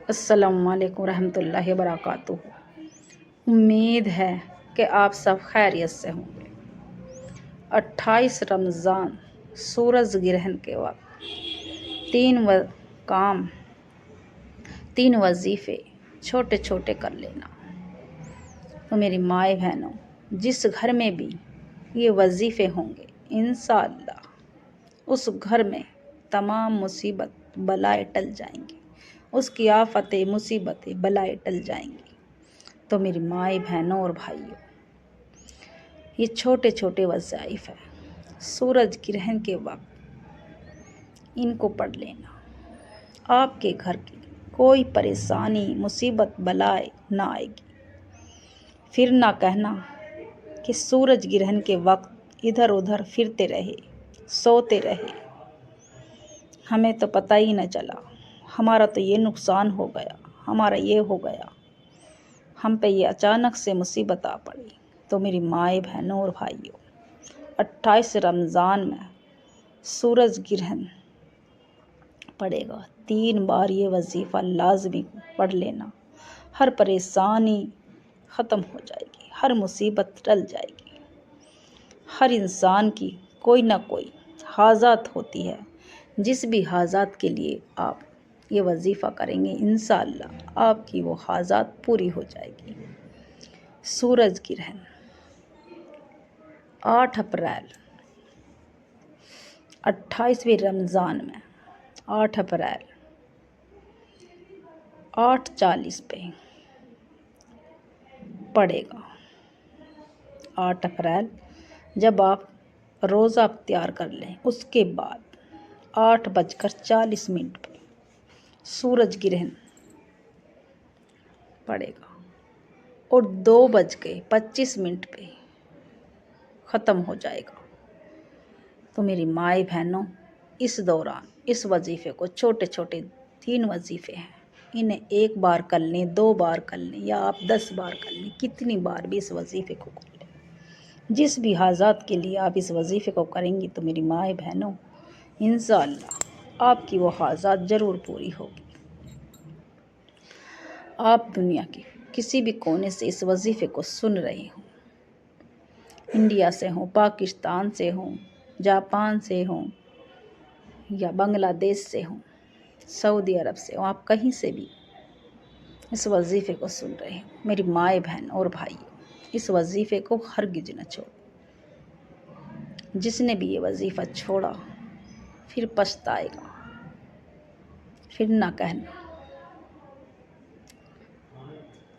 अस्सलामुअलैकुम रहमतुल्लाहि वबरकातुहू। उम्मीद है कि आप सब खैरियत से होंगे। 28 रमज़ान सूरज ग्रहण के वक्त काम 3 वजीफ़े छोटे छोटे कर लेना। तो मेरी माए बहनों, जिस घर में भी ये वजीफ़े होंगे इंशाअल्लाह उस घर में तमाम मुसीबत बलाएं टल जाएंगी, उसकी आफतें मुसीबतें बलाएं टल जाएंगी। तो मेरी माए बहनों और भाइयों, ये छोटे छोटे वज़ाइफ है, सूरज ग्रहण के वक्त इनको पढ़ लेना। आपके घर की कोई परेशानी मुसीबत बलाएं ना आएगी। फिर ना कहना कि सूरज ग्रहण के वक्त इधर उधर फिरते रहे, सोते रहे, हमें तो पता ही न चला, हमारा तो ये नुकसान हो गया, हमारा ये हो गया, हम पे ये अचानक से मुसीबत आ पड़ी। तो मेरी माए बहनों और भाइयों, 28 रमज़ान में सूरज ग्रहण पड़ेगा, 3 बार ये वजीफ़ा लाजमी पढ़ लेना। हर परेशानी ख़त्म हो जाएगी, हर मुसीबत टल जाएगी। हर इंसान की कोई ना कोई हाजात होती है, जिस भी हाजात के लिए आप ये वजीफ़ा करेंगे इंशाअल्लाह आपकी वो हाजात पूरी हो जाएगी। सूरज ग्रहण 8 अप्रैल 28वें रमज़ान में 8 अप्रैल 8:40 पे पड़ेगा। 8 अप्रैल जब आप रोज़ा अख्तियार कर लें उसके बाद 8:40 पे सूरज ग्रहण पड़ेगा और 2:25 पे ख़त्म हो जाएगा। तो मेरी माए बहनों, इस दौरान इस वजीफ़े को छोटे छोटे 3 वजीफ़े हैं, इन्हें 1 बार कर लें, 2 बार कर लें या आप 10 बार कर लें, कितनी बार भी इस वजीफ़े को कर लें। जिस भी हाजात के लिए आप इस वजीफ़े को करेंगी तो मेरी माए बहनों इंशाअल्लाह आपकी वो हाजात ज़रूर पूरी होगी। आप दुनिया के किसी भी कोने से इस वजीफ़े को सुन रहे हों, इंडिया से हों, पाकिस्तान से हों, जापान से हों या बांग्लादेश से हों, सऊदी अरब से हों, आप कहीं से भी इस वजीफ़े को सुन रहे हैं, मेरी माए बहन और भाइयों, इस वजीफ़े को हरगिज़ न छोड़ो। जिसने भी ये वजीफ़ा छोड़ा फिर पछताएगा। फिर ना कहना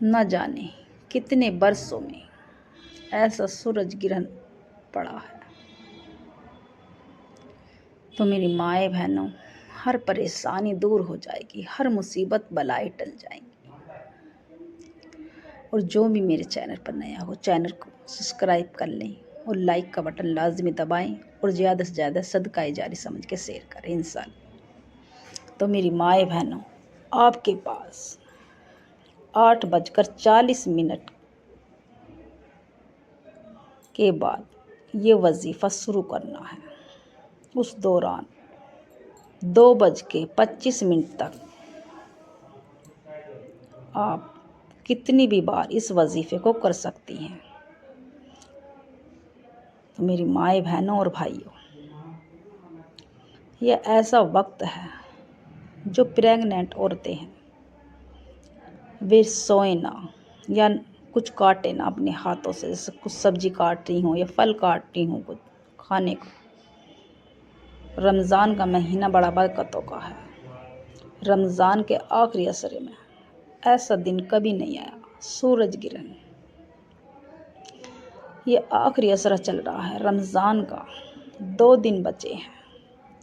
न जाने कितने बरसों में ऐसा सूरज ग्रहण पड़ा है। तो मेरी माए बहनों, हर परेशानी दूर हो जाएगी, हर मुसीबत बलाएं टल जाएंगी। और जो भी मेरे चैनल पर नया हो चैनल को सब्सक्राइब कर लें और लाइक का बटन लाजमी दबाएं और ज़्यादा से ज़्यादा सदका जारी समझ के शेयर करें इंशाअल्लाह। तो मेरी माए बहनों, आपके पास 8:40 के बाद ये वजीफ़ा शुरू करना है। उस दौरान 2:25 तक आप कितनी भी बार इस वजीफ़े को कर सकती हैं। तो मेरी माए बहनों और भाइयों, यह ऐसा वक्त है जो प्रेग्नेंट औरतें हैं वे सोए ना या कुछ काटे ना अपने हाथों से, जैसे कुछ सब्जी काट रही हूँ या फल काट रही हूँ कुछ खाने को। रमज़ान का महीना बड़ा बरकतों का है। रमज़ान के आखिरी असरे में ऐसा दिन कभी नहीं आया, सूरज ग्रहण। ये आखिरी असरा चल रहा है रमज़ान का, 2 दिन बचे हैं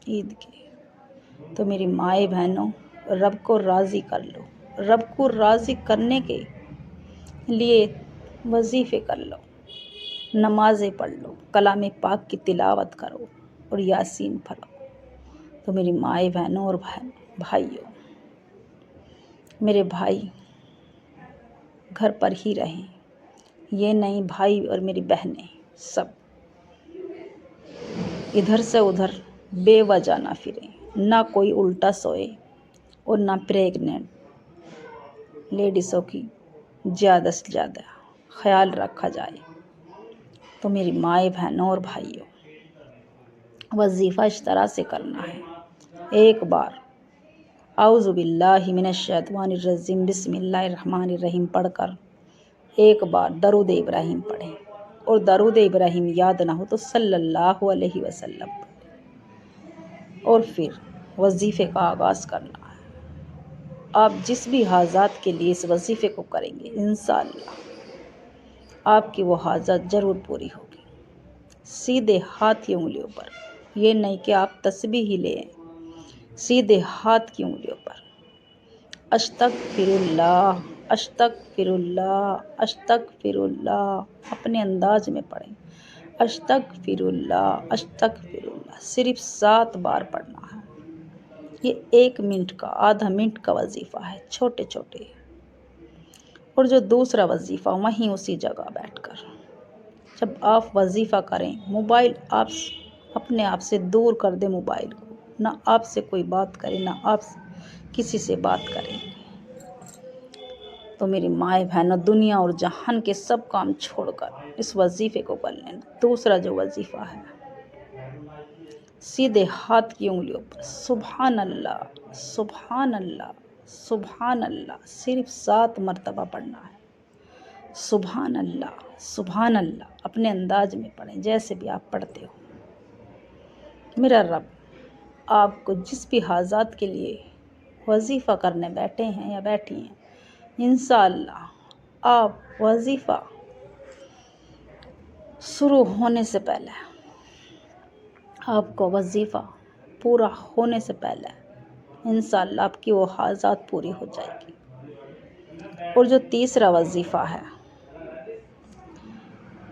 ईद के। तो मेरी माए बहनों, रब को राज़ी कर लो। रब को राज़ी करने के लिए वजीफ़े कर लो, नमाज़ें पढ़ लो, कलाम पाक की तिलावत करो और यासीन पढ़ो। तो मेरी माए बहनों और भाइयों, मेरे भाई घर पर ही रहें, ये नहीं भाई और मेरी बहनें सब इधर से उधर बेवजह ना फिरें, ना कोई उल्टा सोए और ना प्रेग्नेंट लेडीज़ों की ज़्यादा से ज़्यादा ख्याल रखा जाए। तो मेरी माए बहनों और भाइयों, वजीफ़ा इस तरह से करना है। एक बार औज़ु बिल्लाहि मिनश्शैतानिर्रजीम बिस्मिल्लाहिर्रहमानिर्रहीम पढ़कर एक बार दरूद इब्राहिम पढ़ें, और दरूद इब्राहिम याद ना हो तो सल्लल्लाहु अलैहि वसल्लम पढ़ें, और फिर वजीफ़े का आगाज़ करना है। आप जिस भी हाजात के लिए इस वजीफ़े को करेंगे, इंशाअल्लाह आपकी वो हाजात ज़रूर पूरी होगी। सीधे हाथ की उंगलियों पर, ये नहीं कि आप तस्बीह ही लें, सीधे हाथ की उंगलियों पर अस्तगफिरुल्लाह अस्तगफिरुल्लाह अस्तगफिरुल्लाह अपने अंदाज में पढ़ें। अस्तगफिरुल्लाह अस्तगफिरुल्लाह सिर्फ 7 बार पढ़ना है। ये 1 मिनट का, आधा मिनट का वजीफ़ा है, छोटे छोटे। और जो दूसरा वजीफ़ा वहीं उसी जगह बैठकर, जब आप वजीफ़ा करें, मोबाइल आप अपने आप से दूर कर दें। मोबाइल को ना आपसे कोई बात करे, ना आप किसी से बात करें। तो मेरी माए बहनों, दुनिया और जहान के सब काम छोड़कर इस वजीफ़े को कर लेना। दूसरा जो वजीफ़ा है, सीधे हाथ की उंगलियों पर सुभान अल्लाह सुभान अल्लाह सुभान अल्लाह सिर्फ 7 मरतबा पढ़ना है। सुभान अल्लाह अपने अंदाज में पढ़ें, जैसे भी आप पढ़ते हो। मेरा रब आपको जिस भी हाजात के लिए वजीफ़ा करने बैठे हैं या बैठी हैं, इंशाअल्लाह आप वजीफ़ा शुरू होने से पहले, आपको वजीफ़ा पूरा होने से पहले इंशाअल्लाह आपकी वो हाजात पूरी हो जाएगी। और जो तीसरा वजीफ़ा है,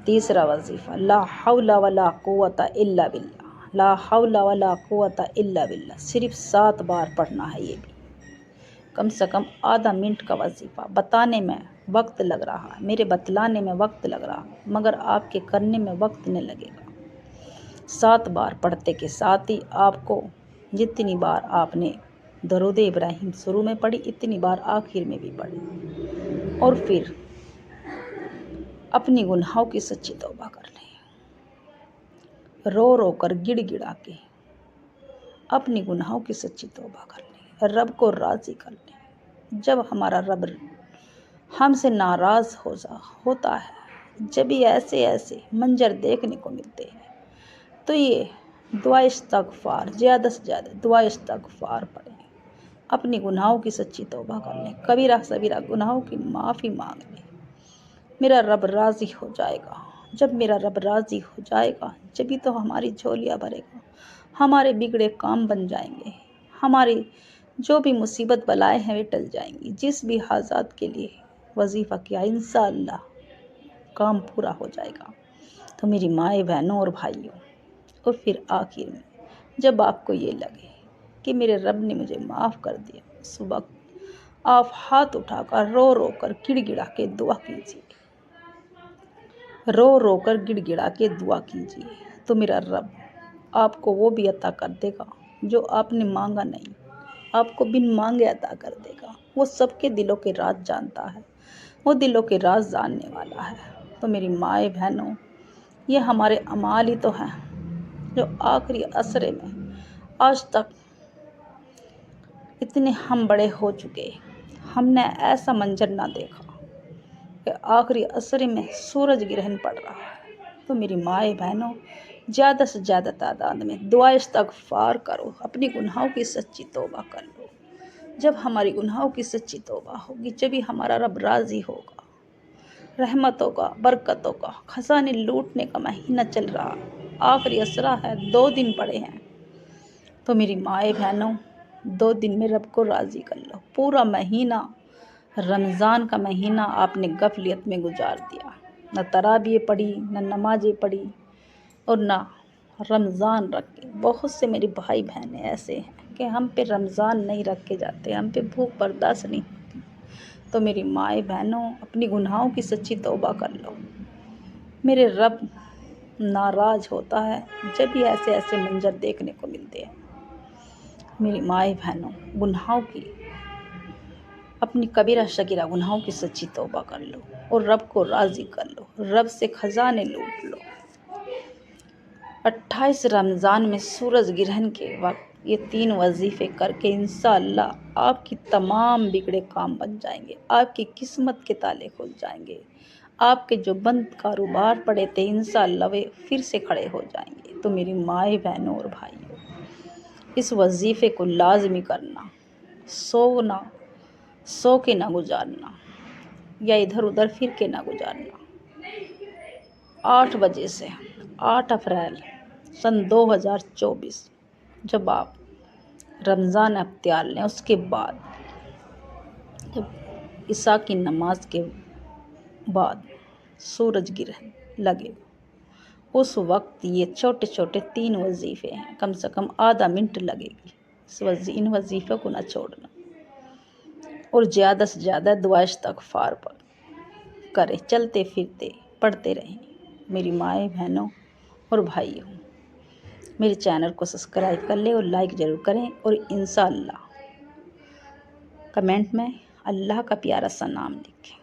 तीसरा वजीफ़ा ला हौला वला कुव्वता इल्ला बिल्लाह, ला हौला वला कुव्वता इल्ला बिल्लाह सिर्फ 7 बार पढ़ना है। ये भी कम से कम आधा मिनट का वजीफ़ा। बताने में वक्त लग रहा है, मेरे बतलाने में वक्त लग रहा है, मगर आपके करने में वक्त नहीं लगेगा। 7 बार पढ़ते के साथ ही आपको जितनी बार आपने दरूद इब्राहिम शुरू में पढ़ी, इतनी बार आखिर में भी पढ़ी। और फिर अपनी गुनाहों की सच्ची तौबा कर लें, रो रो कर गिड़गिड़ा के अपनी गुनाहों की सच्ची तौबा कर लें, रब को राज़ी कर लें। जब हमारा रब हमसे नाराज़ होता है, जब भी ऐसे ऐसे मंजर देखने को मिलते हैं, तो ये दुआ इस्तग़फ़ार, ज़्यादा से ज़्यादा दुआ इस्तग़फ़ार पढ़ें, अपनी गुनाहों की सच्ची तौबा कर लें, कबीरा सगीरा गुनाहों की माफ़ी मांग लें। मेरा रब राज़ी हो जाएगा। जब मेरा रब राज़ी हो जाएगा, जभी तो हमारी झोलियाँ भरेगा, हमारे बिगड़े काम बन जाएंगे, हमारी जो भी मुसीबत बलाएं हैं वे टल जाएंगी। जिस भी हाजात के लिए वजीफ़ा किया, इंशाअल्लाह काम पूरा हो जाएगा। तो मेरी माए बहनों और भाइयों, और फिर आखिर में जब आपको ये लगे कि मेरे रब ने मुझे माफ़ कर दिया, उस वक्त आप हाथ उठाकर रो रो कर गिड़गिड़ा के दुआ कीजिए, रो रो कर गिड़गिड़ा के दुआ कीजिए। तो मेरा रब आपको वो भी अता कर देगा जो आपने मांगा नहीं, आपको बिन मांगे अता कर देगा। वो सबके दिलों के राज जानता है, वो दिलों के राज जानने वाला है। तो मेरी माए बहनों, ये हमारे अमाल ही तो हैं जो आखिरी असरे में आज तक इतने हम बड़े हो चुके, हमने ऐसा मंजर ना देखा कि आखिरी असरे में सूरज ग्रहण पड़ रहा है। तो मेरी माए बहनों, ज़्यादा से ज़्यादा तादाद में दुआ इस्तग़फ़ार करो, अपनी गुनाहों की सच्ची तौबा कर लो। जब हमारी गुनाहों की सच्ची तौबा होगी, जब ही हमारा रब राज़ी होगा। रहमतों का, बरकतों का खजाने लूटने का महीना चल रहा, आखिरी असरा है, 2 दिन पड़े हैं। तो मेरी माए बहनों, 2 दिन में रब को राज़ी कर लो। पूरा महीना, रमज़ान का महीना आपने गफलियत में गुजार दिया, न तराबियें पढ़ी, न नमाज़ें पढ़ी, और न रमज़ान रखे। बहुत से मेरे भाई बहनें ऐसे हैं कि हम पे रमज़ान नहीं रखे जाते, हम पे भूख बर्दाश्त नहीं होती। तो मेरी माए बहनों, अपनी गुनाहों की सच्ची तौबा कर लो। मेरे रब नाराज़ होता है जब भी ऐसे ऐसे मंजर देखने को मिलते हैं। मेरी माए बहनों, गुनाहों की अपनी कबीरा शकीरा गुनाहों की सच्ची तौबा कर लो और रब को राज़ी कर लो, रब से खजाने लूट लो। 28 रमज़ान में सूरज ग्रहण के वक्त ये 3 वजीफ़े करके इंशाअल्लाह आपकी तमाम बिगड़े काम बन जाएंगे, आपकी किस्मत के ताले खुल जाएंगे, आपके जो बंद कारोबार पड़े थे इंशाअल्लाह वे फिर से खड़े हो जाएंगे। तो मेरी माए बहनों और भाइयों, इस वजीफ़े को लाजमी करना, सो के ना गुजारना या इधर उधर फिर के ना गुजारना। 8 बजे से 8 अप्रैल सन 2024 जब आप रमज़ान अख्तियार लें, उसके बाद जब इशा की नमाज के बाद सूरज ग्रहण लगे, उस वक्त ये छोटे छोटे 3 वजीफ़े हैं, कम से कम आधा मिनट लगेगी। इन वजीफ़ों को ना छोड़ना और ज़्यादा से ज़्यादा दुआ इस्तग़फ़ार पर करें, चलते फिरते पढ़ते रहें। मेरी माएँ बहनों और भाइयों, मेरे चैनल को सब्सक्राइब कर लें और लाइक ज़रूर करें और इंशाअल्लाह कमेंट में अल्लाह का प्यारा सा नाम लिखें।